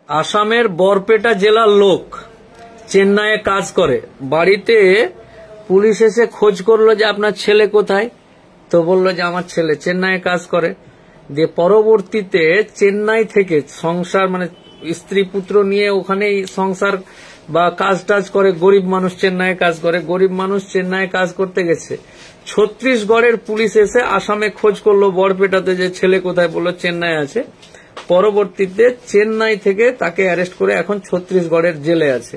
আসামের বরপেটা জেলার লোক চেন্নাইয়ে কাজ করে, বাড়িতে পুলিশ এসে খোঁজ করলো যে আপনার ছেলে কোথায়, তো বললো যে আমার ছেলে চেন্নাইয়ে কাজ করে। দিয়ে পরবর্তীতে চেন্নাই থেকে সংসার মানে স্ত্রী পুত্র নিয়ে ওখানেই সংসার বা কাজ টাজ করে, গরিব মানুষ চেন্নাইয়ে কাজ করে, গরিব মানুষ চেন্নাইয়ে কাজ করতে গেছে। ছত্তিশগড়ের পুলিশ এসে আসামে খোঁজ করলো বরপেটাতে যে ছেলে কোথায়, বললো চেন্নাই আছে। পরবর্তীতে চেন্নাই থেকে তাকে অ্যারেস্ট করে এখন ছত্তিশগড়ের জেলে আছে।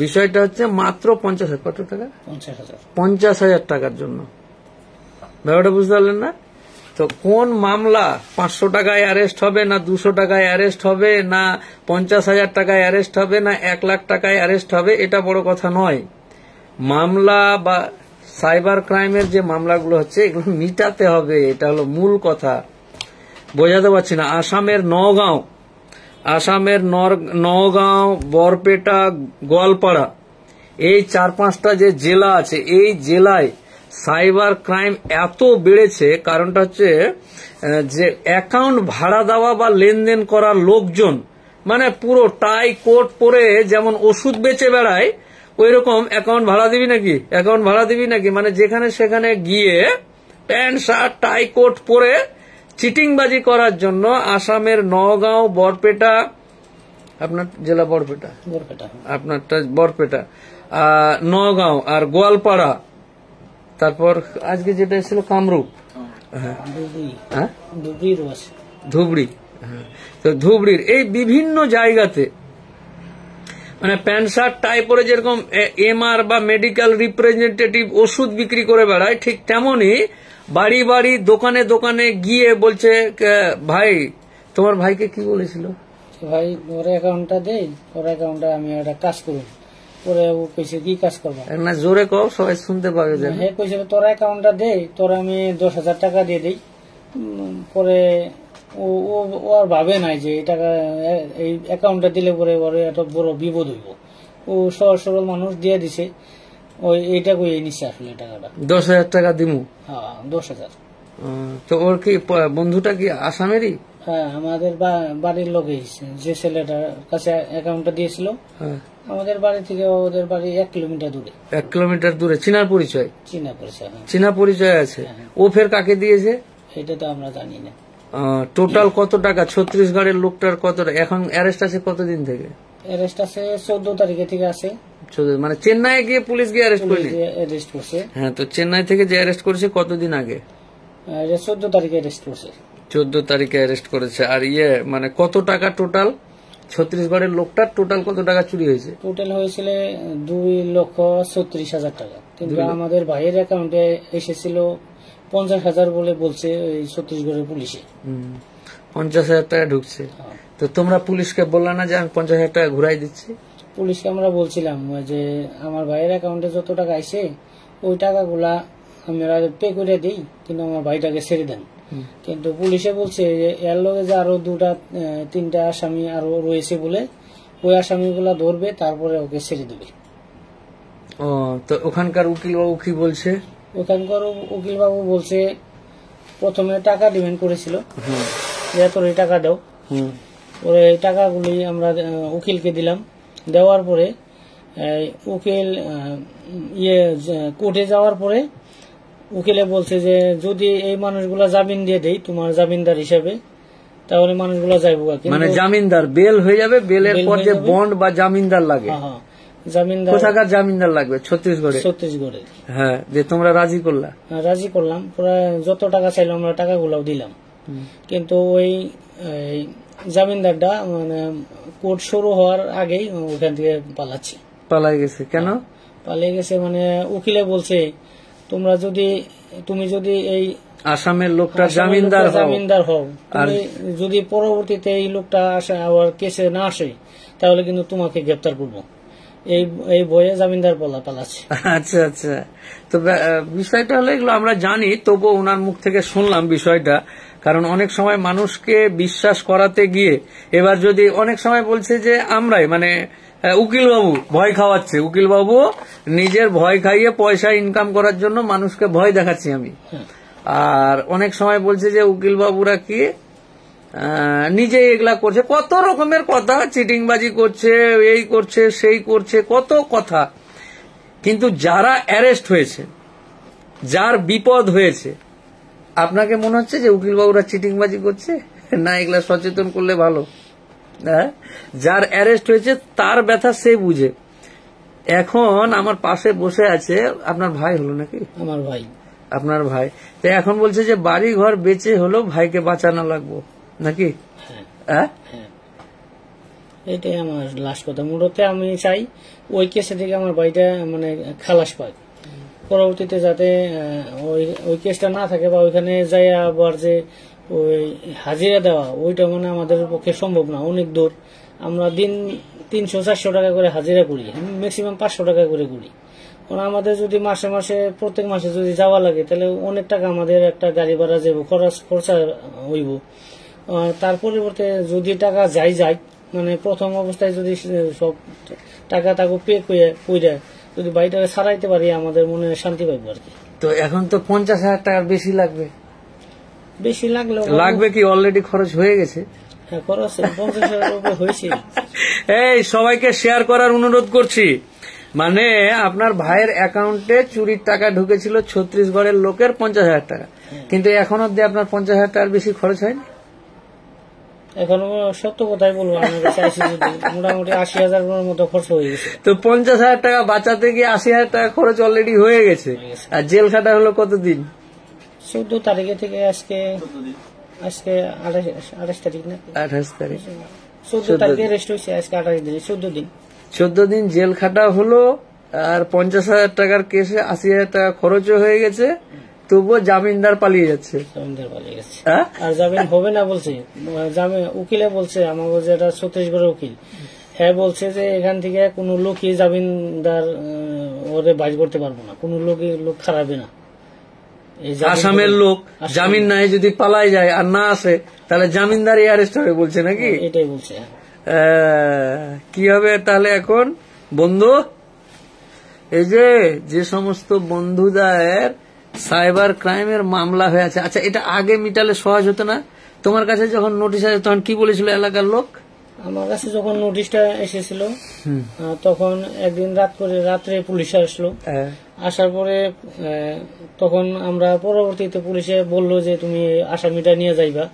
বিষয়টা হচ্ছে মাত্র 50,000 কত টাকা, 50,000 টাকার জন্য। ব্যাপারটা বুঝতে পারলেন না? তো কোন মামলা 500 টাকায় অ্যারেস্ট হবে, না 200 টাকায় অ্যারেস্ট হবে, না 50,000 টাকায় অ্যারেস্ট হবে, না 1 লাখ টাকায় অ্যারেস্ট হবে, এটা বড় কথা নয়। মামলা বা সাইবার ক্রাইমের যে মামলাগুলো হচ্ছে এগুলো মিটাতে হবে, এটা হলো মূল কথা। বোঝাতে পারছি না? আসামের নওগাঁও, বরপেটা, গোয়ালপাড়া, এই 4-5টা যে জেলা আছে, এই জেলায় সাইবার ক্রাইম এত বেড়েছে। কারণটা হচ্ছে যে অ্যাকাউন্ট ভাড়া দেওয়া বা লেনদেন করার লোকজন মানে পুরো টাই কোট পরে যেমন ওষুধ বেচে বেড়ায়, ওই রকম অ্যাকাউন্ট ভাড়া দিবি নাকি মানে যেখানে সেখানে গিয়ে প্যান্ট শার্ট টাই কোট পরে চিটিংবাজি করার জন্য আসামের নওগাঁও, বরপেটা, আপনার জেলা বরপেটা, আপনারটা বরপেটা, নওগাঁও আর গোয়ালপাড়া, তারপর আজকে যেটা ছিল কামরূপ, ধুবড়ি, তো ধুবড়ির এই বিভিন্ন জায়গাতে মানে প্যান্ট শার্ট টাই পরে যেরকম এমআর বা মেডিকেল রিপ্রেজেন্টেটিভ ওষুধ বিক্রি করে বেড়ায়, ঠিক তেমনি বাড়ি বাড়ি দোকানে দোকানে গিয়ে বলছে, ভাই তোমার ভাইকে কি বলেছিল, ভাই ওর অ্যাকাউন্টটা দেই, ওর অ্যাকাউন্টটা আমি একটা কাজ করুন। পরে ও কইছে কি কাজ করবো, না জোরে কও সবাই শুনতে পাবে। হ্যাঁ কইছে তোর অ্যাকাউন্টটা দেই, তোর আমি 10,000 টাকা দিয়ে দিই। পরে ও আর ভাবে নাই যে এই টাকা এই অ্যাকাউন্টটা দিলে পরে ওর এত বড় বিপদ হইব। ও সহজ সরল মানুষ দিয়ে দিছে, ওই এইটা কই নিচ্ছে আসলে টাকাটা 10,000 টাকা দিমু। হ্যাঁ 10,000। তো ওর কি বন্ধুটা কি আসামেরই? হ্যাঁ আমাদের বাড়ির লোকই, যে ছেলেটার কাছে অ্যাকাউন্টটা দিয়েছিল আমাদের বাড়ি থেকে ওদের বাড়ি 1 কিলোমিটার দূরে। 1 কিলোমিটার দূরে। চীনা পরিচয়? চীনা পরিচয় আছে। ও ফের কাকে দিয়েছে এটা তো আমরা জানি না। টোটাল কত টাকা? ছত্তিশগড়ের লোকটার কত টাকা? এখন অ্যারেস্ট আছে কতদিন থেকে? অ্যারেস্ট আছে 14 তারিখে থেকে আছে। মানে চেন্নাই গিয়ে পুলিশ গিয়ে অ্যারেস্ট করছে। হ্যাঁ, তো চেন্নাই থেকে যে অ্যারেস্ট করেছে কতদিন আগে? 14 তারিখে অ্যারেস্ট করছে। 14 তারিখে অ্যারেস্ট করেছে। আর মানে কত টাকা টোটাল ছত্তিশগড়ের লোকটার টোটাল কত টাকা চুরি হয়েছে? টোটাল হয়েছিল 2,36,000 টাকা, কিন্তু আমাদের ভাইয়ের অ্যাকাউন্টে এসেছিল 50,000 বলে বলছে ওই ছত্তিশগড়ের পুলিশে। 50,000 টাকা ঢুকছে। তো তোমরা পুলিশকে বললা না যে আমি 50,000 টাকা ঘুরাই দিচ্ছি? পুলিশকে আমরা বলছিলাম যে আমার ভাইয়ের অ্যাকাউন্টে যত টাকা আইছে ওই টাকাগুলা আমরা পে করে দিই, কিন্তু আমার ভাইটাকে ছেড়ে দেন। কিন্তু পুলিশে বলছে যে এর লগে যে আরো 2-3টা আসামি আরো রয়েছে বলে ওই আসামিগুলা ধরবে, তারপরে ওকে ছেড়ে দেবে। তো ওখানকার উকিল বাবু কি বলছে? ওখানকার উকিল বাবু বলছে প্রথমে টাকা ডিমান্ড করেছিল যে তোর এই টাকা দাও, পরে এই টাকাগুলি আমরা উকিলকে দিলাম। দেওয়ার পরে উকিল কোর্টে যাওয়ার পরে উকিলে বলছে যে যদি এই মানুষগুলা জামিন দিয়ে দেই তোমার জামিনদার হিসেবে, তাহলে মানুষগুলা যাইব। মানে জামিনদার বেল হয়ে যাবে, বেলের পর যে বন্ড বা জামিনদার লাগে। জামিনদার কোথাকার জামিনদার লাগবে? ছত্তিশগড়ে। হ্যাঁ, যে তোমরা রাজি করলা? রাজি করলাম, প্রায় যত টাকা চাইলাম আমরা টাকাগুলাও দিলাম। কিন্তু ওই জামিনদারটা মানে কোর্ট শুরু হওয়ার আগেই ওখান থেকে পালাই গেছে। কেন পালিয়ে গেছে? মানে উকিলে বলছে তুমি যদি এই আসামের লোকটা জামিনদার হও, তুমি যদি পরবর্তীতে এই লোকটা আবার কেসে না আসে তাহলে কিন্তু তোমাকে গ্রেপ্তার করবো, এই বইয়ে জামিনদার পালাচ্ছে। আচ্ছা আচ্ছা, তো বিষয়টা হলো এগুলো আমরা জানি, তবুও ওনার মুখ থেকে শুনলাম বিষয়টা। কারণ অনেক সময় মানুষকে বিশ্বাস করাতে গিয়ে এবার যদি অনেক সময় বলছে যে আমরাই মানে উকিলবাবু ভয় খাওয়াচ্ছে, উকিলবাবু নিজের ভয় খাইয়ে পয়সা ইনকাম করার জন্য মানুষকে ভয় দেখাচ্ছি আমি। আর অনেক সময় বলছে যে উকিলবাবুরা কি নিজে এগুলা করছে, কত রকমের কথা, চিটিংবাজি করছে, এই করছে সেই করছে, কত কথা। কিন্তু যারা অ্যারেস্ট হয়েছে, যার বিপদ হয়েছে, আপনাকে মনে হচ্ছে যে উকিলবাবুরা চিটিংবাজি করছে? না, এগুলা সচেতন করলে ভালো। যার অ্যারেস্ট হয়েছে তার ব্যথা সে বুঝে। এখন আমার পাশে বসে আছে আপনার ভাই হলো নাকি? আমার ভাই। আপনার ভাই তো এখন বলছে যে বাড়ি ঘর বেচে হলো ভাইকে বাঁচানো লাগবো নাকি? হ্যাঁ, এটাই আমার লাস্ট কথা। মূলত আমি চাই ওই কেসে থেকে আমার ভাইটা মানে খালাস পায়, পরবর্তীতে যাতে ওই কেসটা না থাকে, বা ওইখানে যাই আবার যে ওই হাজিরা দেওয়া ওইটা মানে আমাদের পক্ষে সম্ভব না, অনেক দূর। আমরা দিন 300-400 টাকা করে হাজিরা করি, ম্যাক্সিমাম 500 টাকা করে করি। কারণ আমাদের যদি মাসে মাসে প্রত্যেক মাসে যদি যাওয়া লাগে তাহলে অনেক টাকা আমাদের একটা গাড়ি ভাড়া যাবো, খরচা হইব। তার পরিবর্তে যদি টাকা যায় মানে প্রথম অবস্থায় যদি সব টাকা তাকে পে করে যদি বাড়িটাকে ছাড়াইতে পারি আমাদের মনে শান্তি পাইব আর কি। তো এখন তো 50,000 টাকার বেশি লাগবে। বেশি লাগবে কি? অলরেডি খরচ হয়ে গেছে। হ্যাঁ, খরচ 50,000 উপরে হয়েছে। এই সবাইকে শেয়ার করার অনুরোধ করছি। মানে আপনার ভাইয়ের অ্যাকাউন্টে চুরির টাকা ঢুকেছিল ছত্তিশগড়ের লোকের 50,000 টাকা, কিন্তু এখন অব্দি আপনার 50,000 টাকার বেশি খরচ হয়নি। এখন সত্য কথাই বলবো, আমাকে চাইছি মোটামুটি 80,000 মতো খরচ হয়ে গেছে। তো 50,000 টাকা বাঁচাতে গিয়ে 80,000 টাকা খরচ অলরেডি হয়ে গেছে। আর জেল খাটা হলো কতদিন? 14 তারিখে থেকে আজকে 28 তারিখ না? 28 তারিখ। 14 তারিখে রেস্ট হয়েছে, আজকে 28 দিন, 14 দিন জেল খাটা হলো। আর 50,000 টাকার কেসে 80,000 টাকা খরচও হয়ে গেছে, তবুও জামিনদার পালিয়ে যাচ্ছে। আর জামিন হবে না বলছে, উকিলে বলছে, আমাকে যেটা ছত্তিশগড়ের উকিল, হ্যাঁ বলছে যে এখান থেকে কোনো লোকই জামিনদার ওরে বাইর করতে পারবো না, কোনো লোক খারাপে না। আসামের লোক জামিন নাই যদি পালাই যায় আর না আসে তাহলে জামিনদারই অ্যারেস্ট হবে বলছে নাকি? এটাই বলছে। কি হবে তাহলে এখন বন্ধু? এই যে সমস্ত বন্ধুদের সাইবার ক্রাইমের মামলা হয়ে আছে, আচ্ছা এটা আগে মিটালে সহজ হতো না? তোমার কাছে যখন নোটিশ আসে তখন কি বলেছিল এলাকার লোক? আমার কাছে যখন নোটিশটা এসেছিল তখন একদিন রাত্রে পুলিশ আসলো, আসার পরে তখন আমরা পরবর্তীতে পুলিশে বললো যে তুমি আসামিটা নিয়ে যাইবা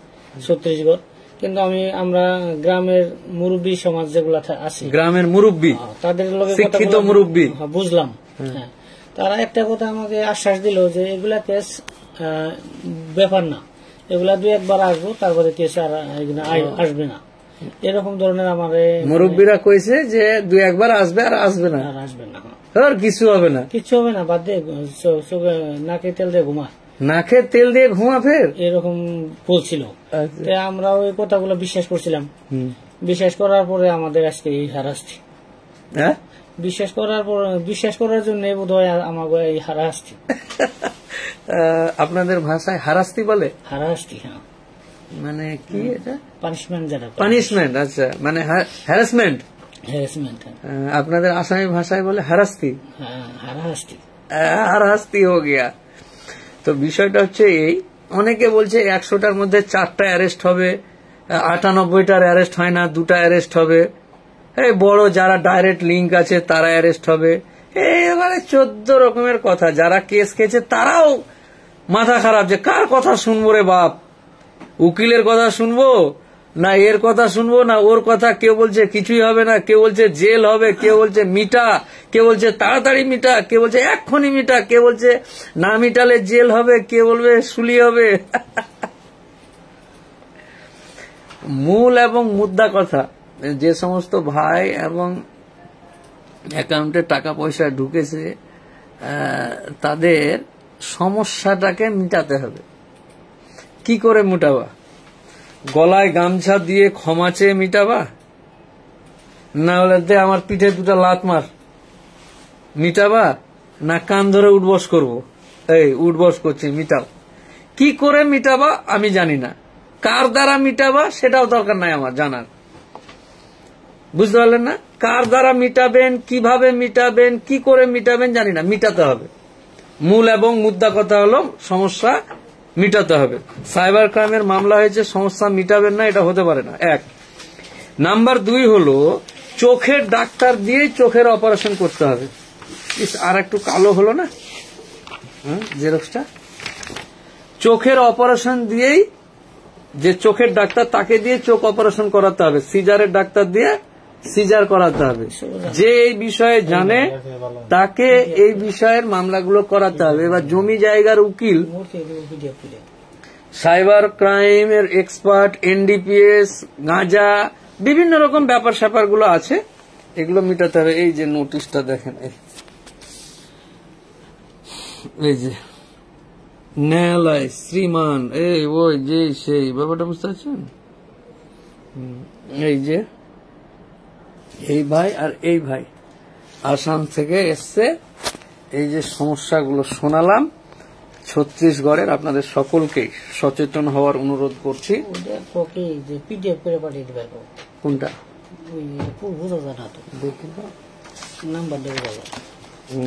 ছত্তিশগড়। কিন্তু আমরা গ্রামের মুরব্বী সমাজ যেগুলা আছে, গ্রামের মুরব্বী, তাদের শিক্ষিত মুরব্বী বুঝলাম, হ্যাঁ, তারা একটা কথা আমাকে আশ্বাস দিল যে এগুলা কেস ব্যাপার না, এগুলা 2-1 আসবো, তারপরে কেস আর আসবে না, এরকম ধরনের আমার মুরব্বীরা কইছে যে 2-1 আসবে আর আসবে না, আর কিছু হবে না, বাদ দিয়ে নাকে তেল দিয়ে ঘুমা, ফের এরকম বলছিল। আমরা ওই কথাগুলো বিশ্বাস করছিলাম। বিশ্বাস করার পরে আমাদের আজকে এই হারাস্তি, বিশ্বাস করার জন্য বোধ হয় আমাকে এই হারাস্তি। আপনাদের ভাষায় হারাস্তি বলে? হারাস্তি, হ্যাঁ। মানে কি এটা? পানিশমেন্ট, যেটা পানিশমেন্ট। আচ্ছা, মানে হ্যারাসমেন্ট। আপনাদের আসামি ভাষায় বলে হারাস্তি। হারাস্তি হো গিয়া। তো বিষয়টা হচ্ছে এই, অনেকে বলছে 100টার মধ্যে 4টা অ্যারেস্ট হবে, 98টার অ্যারেস্ট হয় না, 2টা অ্যারেস্ট হবে, এই বড় যারা ডাইরেক্ট লিঙ্ক আছে তারা অ্যারেস্ট হবে। এবারে 14 রকমের কথা। যারা কেস খেয়েছে তারাও মাথা খারাপ যে কার কথা শুনবো রে বাপ, উকিলের কথা শুনবো না এর কথা শুনবো না ওর কথা। কেউ বলছে কিছুই হবে না, কেউ বলছে জেল হবে, কেউ বলছে মিটা, কেউ বলছে তাড়াতাড়ি মিটা, কেউ বলছে এক্ষুনি মিটা, কেউ বলছে না মিটালে জেল হবে, কেউ বলবে শুলি হবে। মূল এবং মুদ্রা কথা, যে সমস্ত ভাই এবং অ্যাকাউন্টে টাকা পয়সা ঢুকেছে তাদের সমস্যাটাকে মিটাতে হবে। কি করে মিটাবা? গলায় গামছা দিয়ে ক্ষমা চেয়ে মিটাবা? না হলে দে আমার পিঠে 2টা লাত মার মিটাবা? না কান ধরে উঠবস করবো, এই উঠবস করছি মিটাও? কি করে মিটাবা আমি জানি না, কার দ্বারা মিটাবা সেটাও দরকার নাই আমার জানার। বুঝতে পারলেন না? কার দ্বারা মিটাবেন, কিভাবে মিটাবেন, কি করে মিটাবেন জানি না, মিটাতে হবে। মূল এবং মুদ্রা কথা হলো সমস্যা মিটাতে হবে। সাইবার ক্রাইমের মামলা হয়েছে, সমস্যা মিটাবেন না, এটা হতে পারে না। 1 নাম্বার 2 হলো চোখের ডাক্তার দিয়েই চোখের অপারেশন করতে হবে। আর একটু কালো হলো না জেরক্সটা? চোখের অপারেশন দিয়েই, যে চোখের ডাক্তার তাকে দিয়ে চোখ অপারেশন করাতে হবে, সিজারের ডাক্তার দিয়ে সিজার করাতে হবে। যে এই বিষয়ে জানে তাকে এই বিষয়ের মামলাগুলো করাতে হবে। এবার জমি জায়গার উকিল, সাইবার ক্রাইমের এক্সপার্ট, এনডিপিএস, গাঁজা, বিভিন্ন রকম ব্যাপার স্যাপার গুলো আছে, এগুলো মিটাতে হবে। এই যে নোটিশটা দেখেন, এই যে ন্যায়ালয় শ্রীমান, এই ওই যে সেই ব্যাপারটা বুঝতে পারছেন? এই যে এই ভাই আর এই ভাই আসাম থেকে এসছে, এই যে সমস্যাগুলো শোনালাম ছত্তিশগড়ের, আপনাদের সকলকেই সচেতন হওয়ার অনুরোধ করছি। কোনটা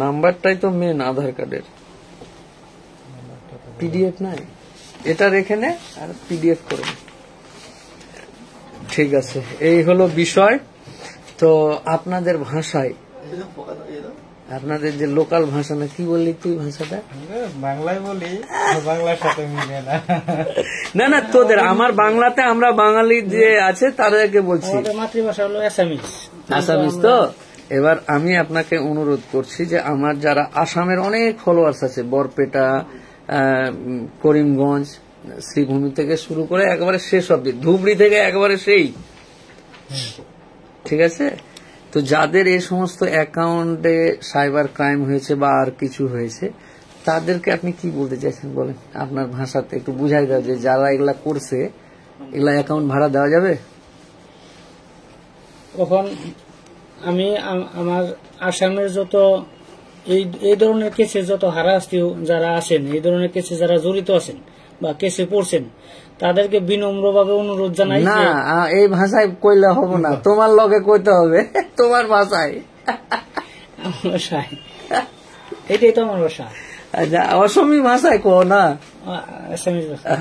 নাম্বারটাই তো মেন আধার কার্ডের, পিডিএফ নাই, এটা রেখে নে আর পিডিএফ করে। ঠিক আছে, এই হলো বিষয়। তো আপনাদের ভাষায়, আপনাদের যে লোকাল ভাষা, না কি বললি তুই ভাষাটা? বাংলায় বলি, বাংলার সাথে মিলে না। না না, তোদের, আমার বাংলাতে আমরা বাঙালি যে আছে তাদেরকে বলছি। মাতৃভাষা হলো আসামিজ। আসামিজ তো। এবার আমি আপনাকে অনুরোধ করছি যে আমার যারা আসামের অনেক ফলোয়ার্স আছে, বরপেটা, করিমগঞ্জ, শ্রীভূমি থেকে শুরু করে একেবারে শেষ অব্দি, ধুবড়ি থেকে একেবারে সেই, ঠিক আছে? তো যাদের এই সমস্ত অ্যাকাউন্টে সাইবার ক্রাইম হয়েছে বা আর কিছু হয়েছে, তাদেরকে আপনি কি বলতে চাইছেন বলেন আপনার ভাষাতে, একটু বুঝাই দাও যে যারা এগুলা করছে, এগুলা অ্যাকাউন্ট ভাড়া দেওয়া যাবে? তখন আমি আমার আসামের যত এই ধরনের কেসে যত হারাস্তি যারা আছেন, এই ধরনের কেসে যারা জড়িত আছেন বা কেসে পড়ছেন, তাদেরকে বিনম্রভাবে অনুরোধ জানাই। না, এই ভাষায় কইলে হবে না, তোমার লগে কইতে হবে, তোমার ভাষায়। এটাই তো আমার ভাষা। আচ্ছা, অসমী ভাষায় কো না?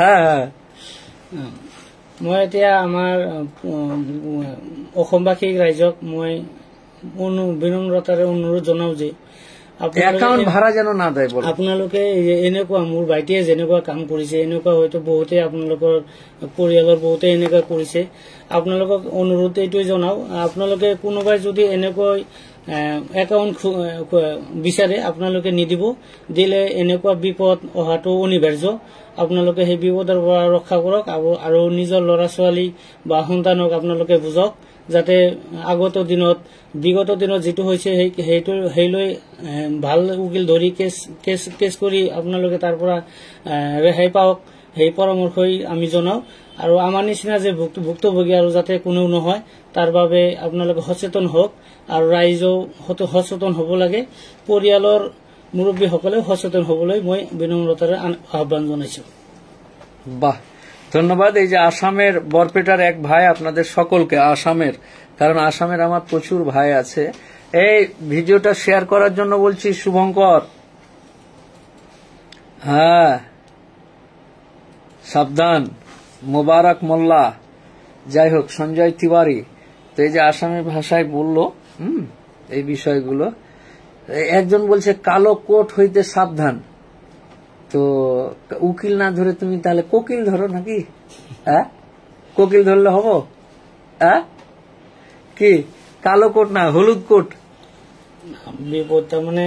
হ্যাঁ, মই এতিয়া আমাৰ অসমবাসী ৰাইজক মই বিনম্ৰতাৰে অনুৰোধ জনাও যে একাউন্ট ভাড়া যেন না দেয়। আপোনালোকে এনেকুৱা, মোৰ ভাইটিয়ে যেনেকুৱা কাম কৰিছে, এনেকুৱা হয়তো বহুতে আপোনালোকৰ পৰিয়ালৰ বহুতে এনেকুৱা কৰিছে। আপোনালোকক অনুৰোধ এইটোৱে জনাও, আপোনালোকে কোনোবাই যদি এনেকৈ একাউন্ট বিচাৰে আপোনালোকে নিদিব, দিলে এনেকুৱা বিপদ অহাটো অনিবাৰ্য। আপোনালোকে সেই বিপদৰ পৰা ৰক্ষা কৰক আৰু নিজৰ ল'ৰা ছোৱালী বা সন্তানক আপোনালোকে বুজক, যাতে বিগত দিনত যিটো হৈছে সেইলৈ ভাল উকিল ধৰি কেছ কৰি আপোনালোকে তাৰ পৰা ৰেহাই পাওক, সেই পৰামৰ্শই আমি জনাও। আৰু আমাৰ নিচিনা যে ভুক্তভোগী আৰু যাতে কোনেও নহয়, তাৰ বাবে আপোনালোকে সচেতন হওক আৰু ৰাইজেও সচেতন হ'ব লাগে। পৰিয়ালৰ মুৰব্বীসকলেও সচেতন হবলৈ মই বিনম্ৰতাৰে আহ্বান জানাইছো। বাহ, ধন্যবাদ। এই যে আসামের বরপেটার এক ভাই, আপনাদের সকলকে আসামের, কারণ আসামের আমার প্রচুর ভাই আছে, এই ভিডিওটা শেয়ার করার জন্য বলছি শুভঙ্কর। হ্যাঁ, সাবধান, মোবারক মোল্লা, যাই হোক, সঞ্জয় তিওয়ারি। তো এই যে আসামের ভাষায় বললো এই বিষয়গুলো। একজন বলছে কালো কোট হইতে সাবধান। তো উকিল না ধরে তুমি তাহলে কোকিল ধরো নাকি? হ্যাঁ, কোকিল ধরলে হবো? হ্যাঁ, কি কালো কোট না হলুদ কোট? বিপদটা মানে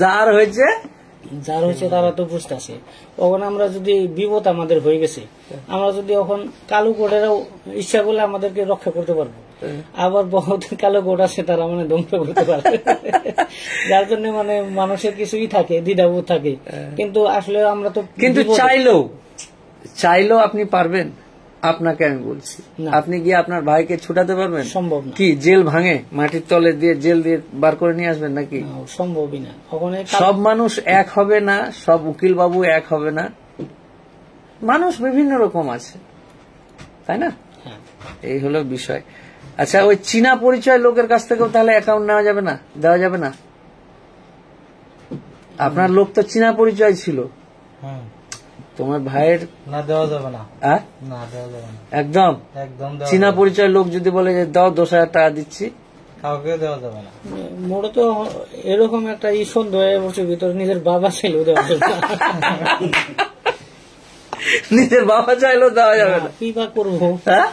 যার হয়েছে তারা তো বুঝতেছে। তখন আমরা যদি বিপদ আমাদের হয়ে গেছে, আমরা যদি এখন কালো কোটেরও ইচ্ছা করলে আমাদেরকে রক্ষা করতে পারবো, আবার বহুত কালো কোট আছে তারা মানে ধ্বংস করতে পারবে। যার জন্য মানে মানুষের কিছুই থাকে, দ্বিধাবোধ থাকে। কিন্তু আসলে আমরা তো, কিন্তু চাইলেও আপনি পারবেন? আপনাকে আমি বলছি, আপনি গিয়ে আপনার ভাইকে ছুটাতে পারবেন? সম্ভব না। কি জেল ভাঙে মাটির তলে দিয়ে জেল দিয়ে বার করে নিয়ে আসবেন নাকি? সম্ভবই না। সব মানুষ এক হবে না, সব উকিল বাবু এক হবে না, মানুষ বিভিন্ন রকম আছে, তাই না? এই হলো বিষয়। আচ্ছা, ওই চীনা পরিচয় লোকের কাছ থেকেও তাহলে অ্যাকাউন্ট নেওয়া যাবে না, দেওয়া যাবে না? আপনার লোক তো চীনা পরিচয় ছিল, তোমার ভাইয়ের না দেওয়া যাবে না, হ্যাঁ না দেওয়া যাবে না, একদম একদম দেওয়া চীনা যাবে না। পরিচয় লোক যদি বলে যে দাও 10,000 টাকা দিচ্ছি, কাউকে দেওয়া যাবে না। মোড়ে তো এরকম একটা সন্দেহ হয়ে বসে ভিতরে নিজের বাবা ছিল দেওয়া যাবে না। নিজের বাবা চাইলেও দেওয়া যাবে না। কি বা করবো, হ্যাঁ?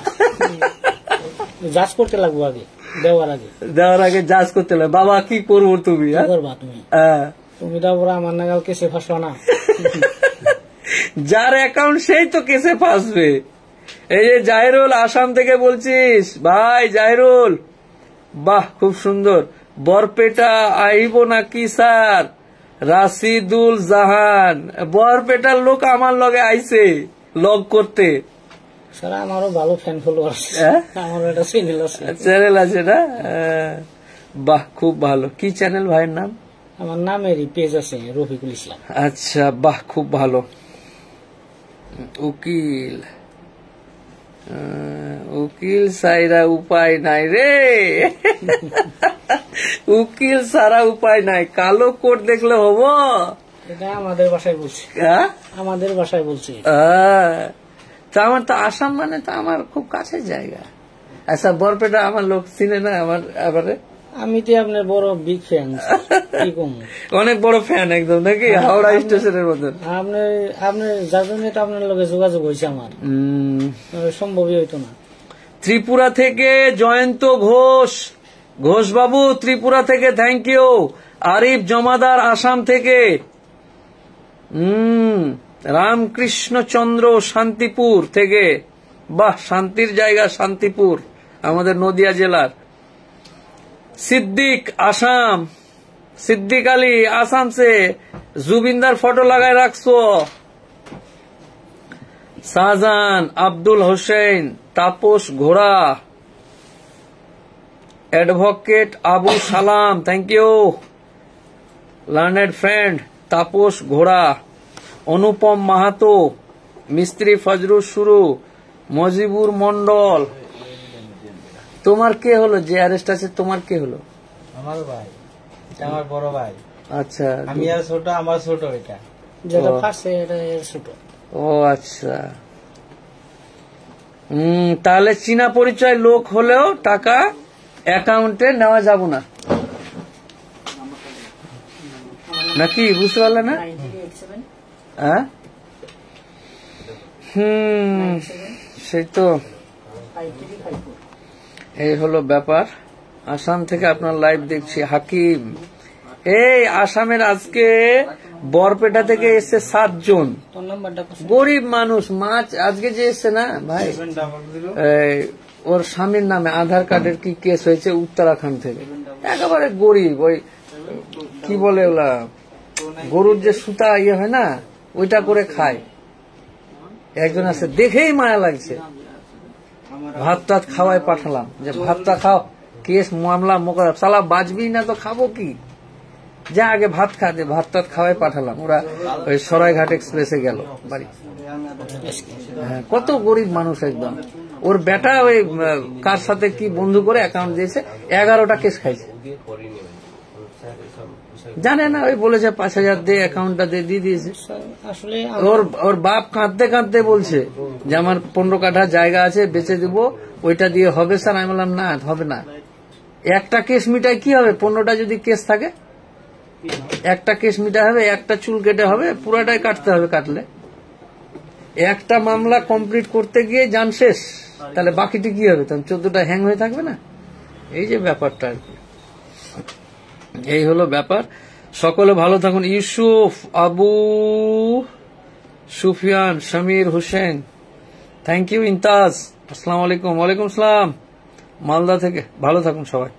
জাজ করতে লাগবো আগে, দেওয়ার আগে। দেওয়ার আগে জাজ করতে লাগে, বাবা কি করবো তুমি, কি হ্যাঁ? করবা তুমি? হ্যাঁ। তুমি তারপরে আমার নাগাল কেসে ফাঁসো না। যার অ্যাকাউন্ট সেই তো কেসে ফাঁসবে। এই যে জাহিরুল আসাম থেকে বলছিস, ভাই জাহিরুল, বাহ খুব সুন্দর। বরপেটা আইব নাকি স্যার? রাশিদুল জাহান, বরপেটার লোক আমার লগে আইছে লগ করতে। স্যার আমারও ভালো ফ্যান ফলোয়ার আছে, হ্যাঁ? আমারও একটা চ্যানেল আছে। চ্যানেল আছে না? বাহ খুব ভালো। কি চ্যানেল ভাইয়ের নাম? আমার নামেরই পেজ আছে, রফিকুল ইসলাম। আচ্ছা, বাহ খুব ভালো। উকিল, উকিল সাইরা উপায় নাই রে। উকিল সারা উপায় নাই, কালো কোট দেখলে হবো? এটা আমাদের বাসায় বলছি, হ্যাঁ? আমাদের বাসায় বলছি। তা আমার তো আসাম মানে তো আমার খুব কাছের জায়গা। আচ্ছা, বরপেটা আমার লোক চিনে না আমার এবারে? আমি তো আপনার বড় বিগ ফ্যান, কি কম। অনেক বড় ফ্যান একদম নাকি, হাওড়া স্টেশনের মতন। আপনার যার জন্য তো আপনার লগে যোগাযোগ হয়েছে আমার, সম্ভবই হইতো না। ত্রিপুরা থেকে জয়ন্ত ঘোষ, ঘোষ বাবু ত্রিপুরা থেকে, থ্যাংক ইউ। আরিফ জমাদার আসাম থেকে, রামকৃষ্ণ চন্দ্র শান্তিপুর থেকে, বাহ শান্তির জায়গা শান্তিপুর, আমাদের নদিয়া জেলার। सिद्दीक आसाम, सिद्दीक अली आसाम से, जुबिंदर फोटो लगाए रखो। शाहजान, अब्दुल हुसैन, तापस घोड़ा, एडवोकेट अबू सलाम, थैंक यू। लर्नेड फ्रेंड तापस घोड़ा, अनुपम माहातो, मिस्त्री फजरुल शुरू, मजिबुर मंडल। তোমার কে হলো যে অ্যারেস্ট আছে? তোমার কে হলো? আমার ভাই, এটা আমার বড় ভাই। আচ্ছা, আমি আর ছোট, আমার ছোট এটা। যেটা ফাঁসে এটা এর ছোট। ও আচ্ছা। তাহলে চীনা পরিচয় লোক হলেও টাকা অ্যাকাউন্টে নেওয়া যাব না নাকি? বুঝতে পারলে না? হ্যাঁ, সেই তো, এই হলো ব্যাপার। আসাম থেকে আপনার লাইভ দেখছি। হাকিম, এই আসামের আজকে বরপেটা থেকে এসছে 7 জন গরিব মানুষ। মাছ আজকে যে এসছে না ভাই, ওর স্বামীর নামে আধার কার্ডের কি কেস হয়েছে উত্তরাখণ্ড থেকে, একেবারে গরিব। ওই কি বলে ওলা, গরুর যে সুতা ইয়ে হয় না, ওইটা করে খায়। একজন আছে, দেখেই মায়া লাগছে। ভাত টাত খাওয়াই পাঠালাম, যে ভাতটা খাও, কেস মামলা মোকদ্দমা সালা বাঁচবি না তো খাবো কি, যা আগে ভাত খা দে। ভাত টাত খাওয়াই পাঠালাম। ওরা ওই সরাইঘাট এক্সপ্রেসে গেল বাড়ি। হ্যাঁ, কত গরিব মানুষ একদম। ওর বেটা ওই কার সাথে কি বন্ধু করে অ্যাকাউন্ট দিয়েছে, 11টা কেস খাইছে। জানে না, ওই বলেছে 5,000 দিয়ে অ্যাকাউন্টটা দিয়ে দিয়েছে। আসলে ওর বাপ কাঁদতে কাঁদতে বলছে যে আমার 15 কাঠা জায়গা আছে, বেচে দিব, ওইটা দিয়ে হবে স্যার। আমি বললাম না, হবে না। একটা কেস মিটায় কি হবে? 15টা যদি কেস থাকে, একটা কেস মিটায় হবে, একটা চুল কেটে হবে, পুরাটাই কাটতে হবে। কাটলে একটা মামলা কমপ্লিট করতে গিয়ে যান শেষ, তাহলে বাকিটি কি হবে? তখন 14টা হ্যাং হয়ে থাকবে না। এই যে ব্যাপারটা আর কি, এই হলো ব্যাপার। সকলে ভালো থাকুন। Yusuf, Abu Sufian, Samir Hossain, thank you. ইন্তাজ, আসসালামু আলাইকুম। ওয়ালাইকুম আসসালাম, মালদা থেকে। ভালো থাকুন সবাই।